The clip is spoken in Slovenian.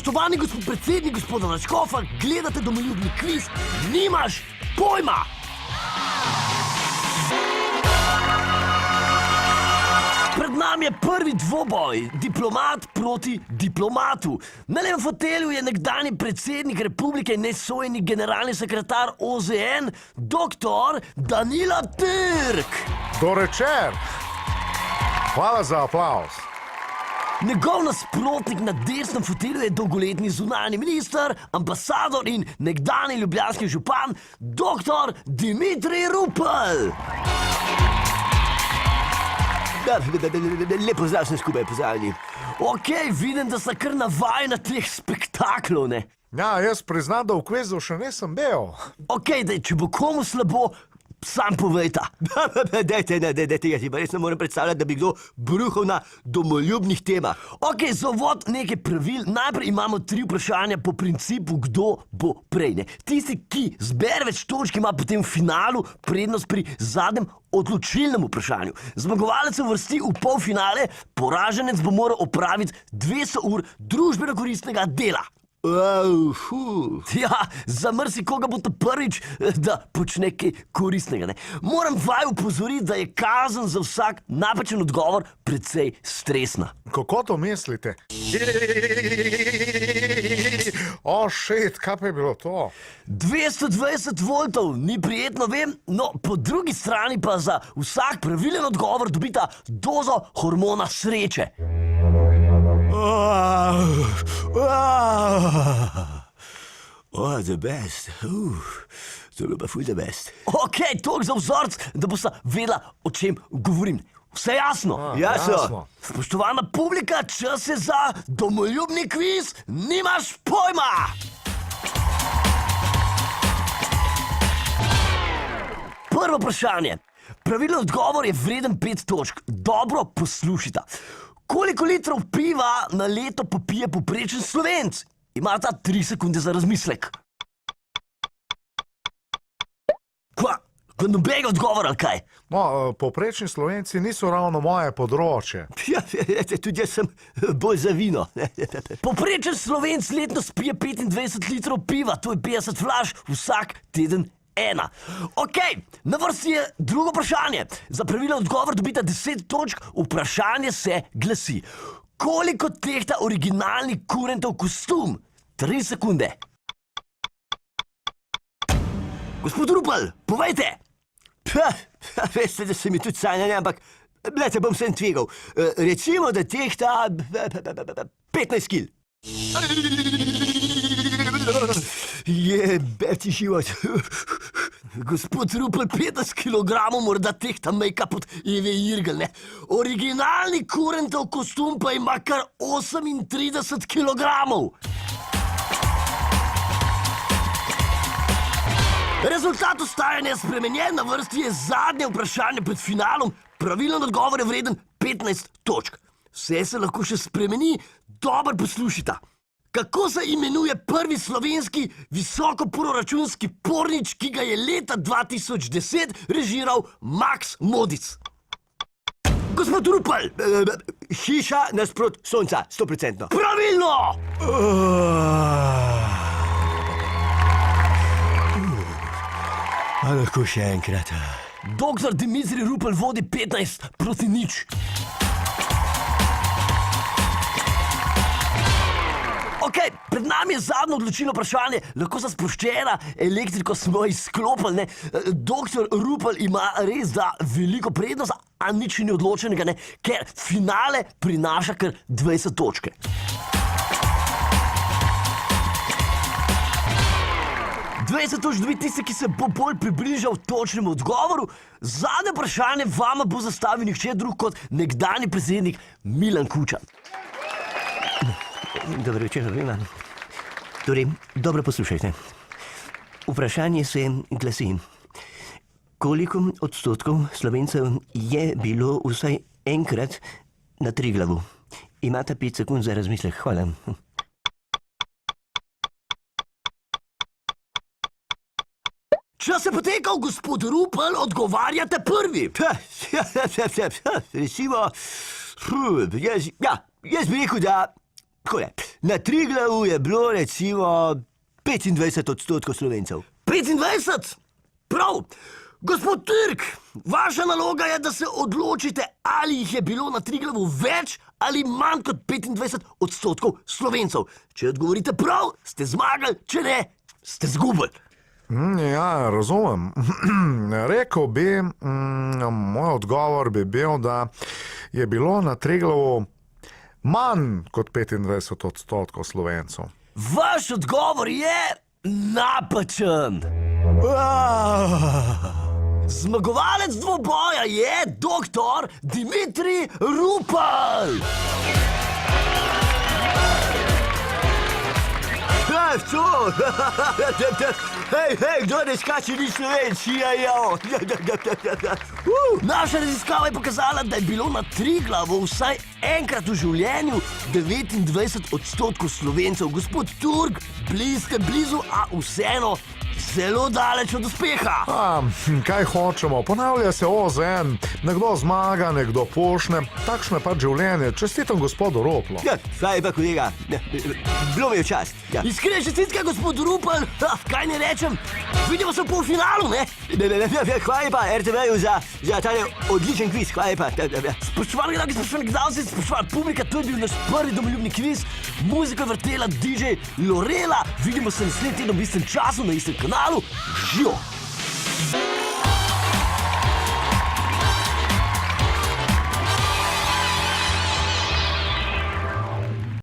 Spoštovani gospod predsednik, gospoda Račkofa, gledate domoljubni kviz, nimaš pojma! Pred nami je prvi dvoboj, diplomat proti diplomatu. Na levem fotelju je nekdanji predsednik republike in nesojeni generalni sekretar OZN, dr. Danilo Türk. Dorečer. Hvala za aplavz. Njegov nasprotnik na desnem fotelju je dolgoletni zunanji minister, ambasador in nekdanji ljubljanski župan, dr. Dimitrij Rupel. Lep pozdrav vsem skupaj, pozdravljeni. Okej, vidim, da sta kar navajena teh spektaklov, ne? Ja, jaz priznam, da v kvizu še nisem bil. Okej, če bo komu slabo, sam povejta. Dajte, tega si pa res ne morem predstavljati, da bi kdo bruhal na domoljubnih temah. Okej, za uvod nekaj pravil. Najprej imamo 3 vprašanja po principu, kdo bo prej, ne? Tisti, ki zbere več točk, ima potem v finalu prednost pri zadnjem odločilnem vprašanju. Zmagovalec se uvrsti v polfinale, poraženec bo moral opraviti 200 ur družbeno koristnega dela. Ja, za marsikoga bo to prvič, da počne kaj koristnega, ne? Moram vaju opozoriti, da je kazen za vsak napačen odgovor precej stresna. Kako to mislite? Shit, kaj pa je bilo to? 220 voltov, ni prijetno, vem, no po drugi strani pa za vsak pravilen odgovor dobita dozo hormona sreče. The best. To je bil pa ful the best. Okej, toliko za vzorc, da bosta vedela, o čem govorim. Vse jasno? Jasno. Spoštovana publika, čas je za domoljubni kviz, nimaš pojma! Prvo vprašanje. Pravilen odgovor je vreden 5 točk. Dobro poslušajte. Koliko litrov piva na leto popije povprečen Slovenc? Imata 3 sekunde za razmislek. Kva? Nobenega odgovora, ali kaj? No, povprečni Slovenci niso ravno moje področje. Ja, tudi jaz sem bolj za vino. Povprečen Slovenc letno spije 25 litrov piva, to je 50 flaš vsak teden. Okej, na vrsti je drugo vprašanje. Za pravilen odgovor dobite 10 točk, vprašanje se glasi. Koliko tehta originalni Kurentov kostum? 3 sekunde. Gospod Rupel, povejte. Veste, da se mi tudi sanjanje, ampak glejte, bom sem tvegal. Recimo, da tehta 15 kil. Jebeti život. Gospod Rupel, 15 kilogramov morda tehta make-up od Eve Irgl, ne? Originalni Kurentov kostum pa ima kar 38 kilogramov. Rezultat ostaja nespremenjen, na vrsti je zadnje vprašanje pred finalom. Pravilen odgovor je vreden 15 točk. Vse se lahko še spremeni, dobro poslušajte. Kako se imenuje prvi slovenski visokoproračunski pornič, ki ga je leta 2010 režiral Max Modic? Gospod Rupel! Hiša nasprot sonca, 100%. Pravilno! A lahko še enkrat. Doktor Dimitrij Rupel vodi 15-0. Okej, pred nami je zadnje odločilno vprašanje, lahko za sproščena elektriko smo izklopili, ne? Doktor Rupel ima res da veliko prednost, a nič ni odločenega, ne? Ker finale prinaša kar 20 točke. Točk dobi tisti, ki se bo bolj približal točnemu odgovoru. Zadnje vprašanje vama bo zastavil nihče drug kot nekdanji predsednik Milan Kučan. Dober večer, Milan. Torej, dobro poslušajte. Vprašanje se glasi. Koliko odstotkov Slovencev je bilo vsaj enkrat na Triglavu? Imate 5 sekund za razmislek. Hvala. Čas je potekal, gospod Rupel, odgovarjate prvi. Recimo, jaz bi rekel, da Takole, na Triglavu je bilo recimo 25% Slovencev. 25? Prav! Gospod Turk, vaša naloga je, da se odločite, ali jih je bilo na Triglavu več ali manj kot 25% Slovencev. Če odgovorite prav, ste zmagali, če ne, ste zgubili. Ja, razumem. Rekel bi, moj odgovor bi bil, da je bilo na Triglavu manj kot 25% Slovencev. Vaš odgovor je napačen. Zmagovalec dvoboja je doktor Dimitrij Rupel. To! Hej, kdo ne skače, ni Slovenc, jajo! Naša raziskava je pokazala, da je bilo na Triglavu vsaj enkrat v življenju 29% Slovencev. Gospod Turk, ste blizu, a vseeno zelo daleč od uspeha. Kaj hočemo? Ponavlja se OZN. Nekdo zmaga, nekdo pošne. Takšno je pač življenje. Čestitam gospodu Ruplu. Ja, hvala lepa, kolega. Bilo mi je čast. Ja. Iskrene čestitke, gospod Rupel. Kaj ne rečem? Vidimo se v polfinalu, ne? Hvala lepa RTV-ju za ta odličen kviz. Hvala lepa. Spoštovani gledalci, spoštovana publika, to je bil naš prvi domoljubni kviz. Muziko je vrtela DJ Lorela. Vidimo se naslednji teden v istem času na istem kanalu. Živo!